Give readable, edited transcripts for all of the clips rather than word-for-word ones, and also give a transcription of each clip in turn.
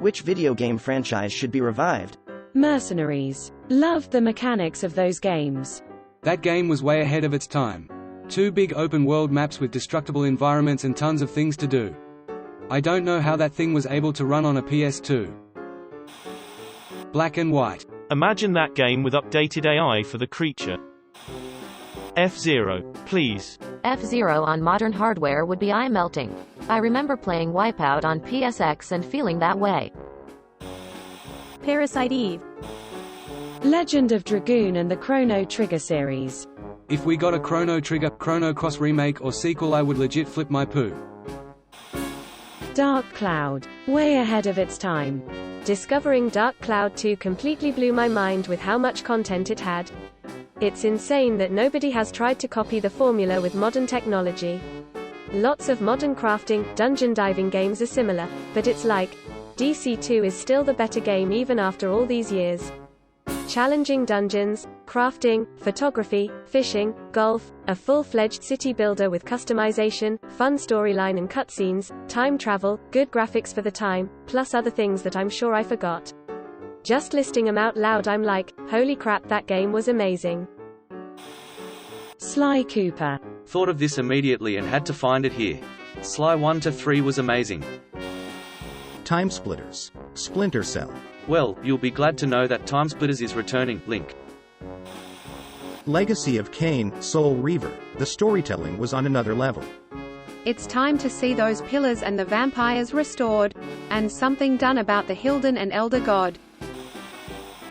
Which video game franchise should be revived? Mercenaries. Loved the mechanics of those games. That game was way ahead of its time. 2 big open-world maps with destructible environments and tons of things to do. I don't know how that thing was able to run on a PS2. Black and White. Imagine that game with updated AI for the creature. F-Zero, please. F-Zero on modern hardware would be eye-melting. I remember playing Wipeout on PSX and feeling that way. Parasite Eve. Legend of Dragoon and the Chrono Trigger series. If we got a Chrono Trigger, Chrono Cross remake or sequel, I would legit flip my poo. Dark Cloud. Way ahead of its time. Discovering Dark Cloud 2 completely blew my mind with how much content it had. It's insane that nobody has tried to copy the formula with modern technology. Lots of modern crafting, dungeon diving games are similar, but it's like, DC2 is still the better game even after all these years. Challenging dungeons, crafting, photography, fishing, golf, a full-fledged city builder with customization, fun storyline and cutscenes, time travel, good graphics for the time, plus other things that I'm sure I forgot. Just listing them out loud, I'm like, holy crap, that game was amazing. Sly Cooper. Thought of this immediately and had to find it here. Sly 1 to 3 was amazing. Time Splitters. Splinter Cell. Well, you'll be glad to know that Time Splitters is returning, Link. Legacy of Kain, Soul Reaver. The storytelling was on another level. It's time to see those pillars and the vampires restored, and something done about the Hilden and Elder God.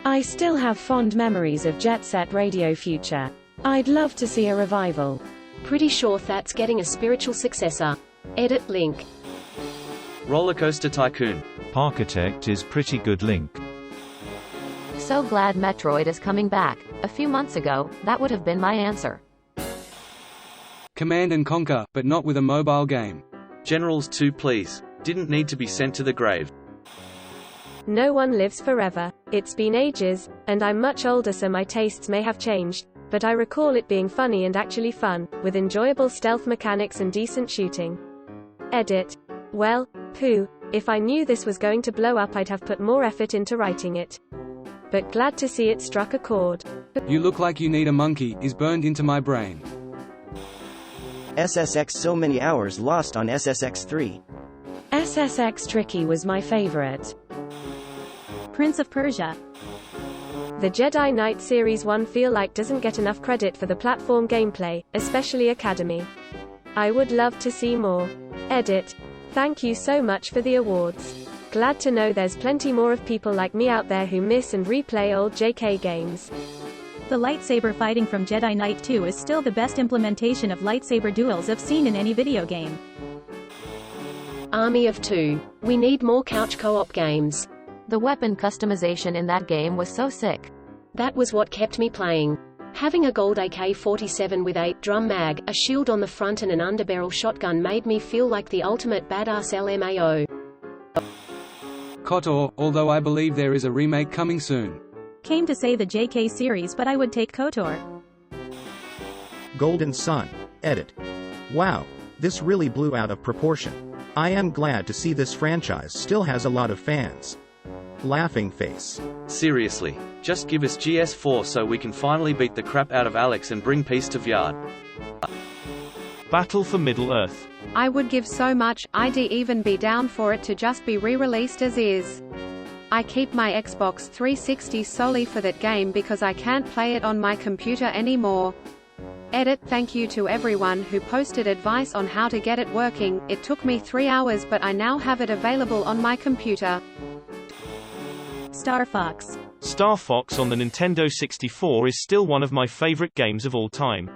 I still have fond memories of Jet Set Radio Future. I'd love to see a revival. Pretty sure that's getting a spiritual successor. Edit link. Rollercoaster Tycoon. Parkitect is pretty good, Link. So glad Metroid is coming back. A few months ago, that would have been my answer. Command and Conquer, but not with a mobile game. Generals 2 please. Didn't need to be sent to the grave. No one lives forever. It's been ages, and I'm much older so my tastes may have changed, but I recall it being funny and actually fun, with enjoyable stealth mechanics and decent shooting. Edit. Well, poo, if I knew this was going to blow up I'd have put more effort into writing it. But glad to see it struck a chord. You Look Like You Need a Monkey is burned into my brain. SSX so many hours lost on SSX3. SSX Tricky was my favorite. Prince of Persia. The Jedi Knight Series 1 feel like doesn't get enough credit for the platform gameplay, especially Academy. I would love to see more. Edit. Thank you so much for the awards. Glad to know there's plenty more of people like me out there who miss and replay old JK games. The lightsaber fighting from Jedi Knight 2 is still the best implementation of lightsaber duels I've seen in any video game. Army of Two. We need more couch co-op games. The weapon customization in that game was so sick. That was what kept me playing. Having a gold AK-47 with a drum mag, a shield on the front and an underbarrel shotgun made me feel like the ultimate badass LMAO. KOTOR, although I believe there is a remake coming soon. Came to say the JK series, but I would take KOTOR. Golden Sun. Edit. Wow, this really blew out of proportion. I am glad to see this franchise still has a lot of fans. Laughing face. Seriously, just give us GS4 so we can finally beat the crap out of Alex and bring peace to Vyard. Battle for Middle-earth. I would give so much, I'd even be down for it to just be re-released as is. I keep my Xbox 360 solely for that game because I can't play it on my computer anymore. Edit. Thank you to everyone who posted advice on how to get it working. It took me 3 hours but I now have it available on my computer. Star Fox. Star Fox on the Nintendo 64 is still one of my favorite games of all time.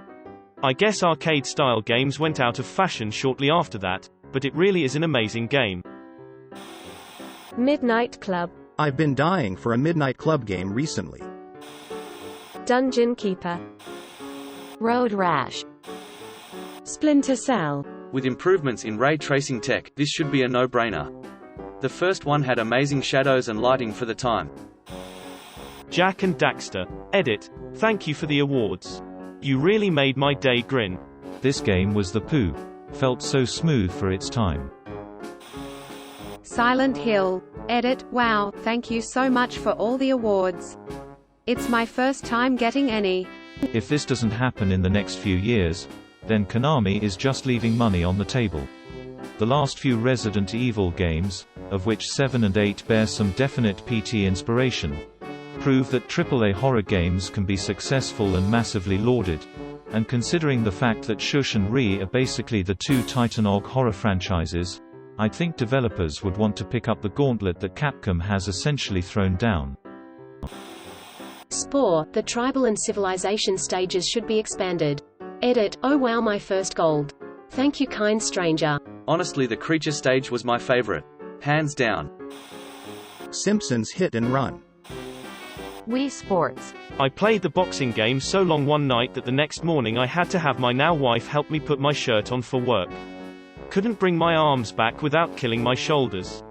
I guess arcade-style games went out of fashion shortly after that, but it really is an amazing game. Midnight Club. I've been dying for a Midnight Club game recently. Dungeon Keeper. Road Rash. Splinter Cell. With improvements in ray tracing tech, this should be a no-brainer. The first one had amazing shadows and lighting for the time. Jak and Daxter. Edit. Thank you for the awards. You really made my day grin. This game was the poo. Felt so smooth for its time. Silent Hill. Edit. Wow, thank you so much for all the awards. It's my first time getting any. If this doesn't happen in the next few years, then Konami is just leaving money on the table. The last few Resident Evil games, of which 7 and 8 bear some definite PT inspiration, prove that AAA horror games can be successful and massively lauded. And considering the fact that Shush and Re are basically the two Titanog horror franchises, I think developers would want to pick up the gauntlet that Capcom has essentially thrown down. Spore, the tribal and civilization stages should be expanded. Edit. Oh wow, my first gold. Thank you, kind stranger. Honestly, the creature stage was my favorite. Hands down. Simpsons Hit and Run. Wii Sports. I played the boxing game so long one night that the next morning I had to have my now wife help me put my shirt on for work. Couldn't bring my arms back without killing my shoulders.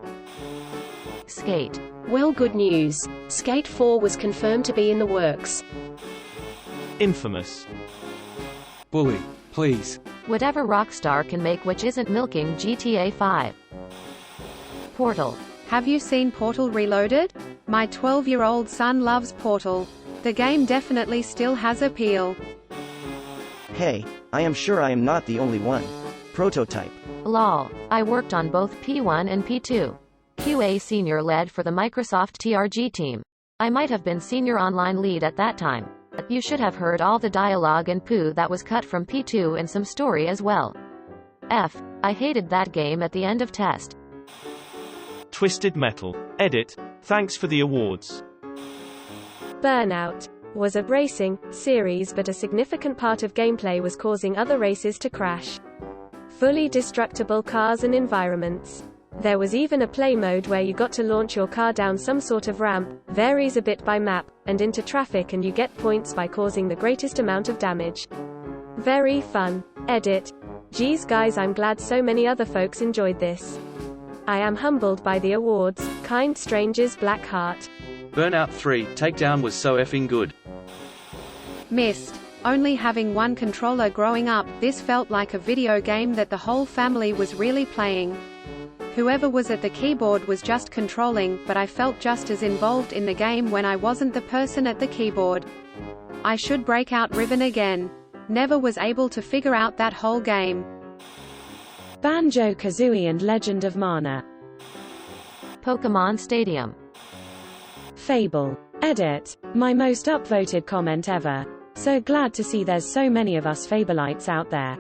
Skate. Well, good news. Skate 4 was confirmed to be in the works. Infamous. Bully, please. Whatever Rockstar can make which isn't milking GTA 5. Portal. Have you seen Portal Reloaded? My 12-year-old son loves Portal. The game definitely still has appeal. Hey, I am sure I am not the only one. Prototype. Lol. I worked on both P1 and P2. QA senior lead for the Microsoft TRG team. I might have been senior online lead at that time. You should have heard all the dialogue and poo that was cut from P2 and some story as well. I hated that game at the end of test. Twisted Metal. Edit. Thanks for the awards. Burnout was a racing series, but a significant part of gameplay was causing other races to crash. Fully destructible cars and environments. There was even a play mode where you got to launch your car down some sort of ramp, varies a bit by map, and into traffic, and you get points by causing the greatest amount of damage. Very fun. Edit. Geez guys, I'm glad so many other folks enjoyed this. I am humbled by the awards, kind strangers. Black Heart. Burnout 3 Takedown was so effing good. Missed. Only having one controller growing up, this felt like a video game that the whole family was really playing. Whoever was at the keyboard was just controlling, but I felt just as involved in the game when I wasn't the person at the keyboard. I should break out Ribbon again. Never was able to figure out that whole game. Banjo-Kazooie and Legend of Mana. Pokemon Stadium. Fable. Edit. My most upvoted comment ever. So glad to see there's so many of us Fableites out there.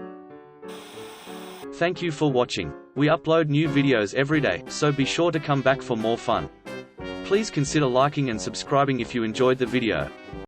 Thank you for watching. We upload new videos every day, so be sure to come back for more fun. Please consider liking and subscribing if you enjoyed the video.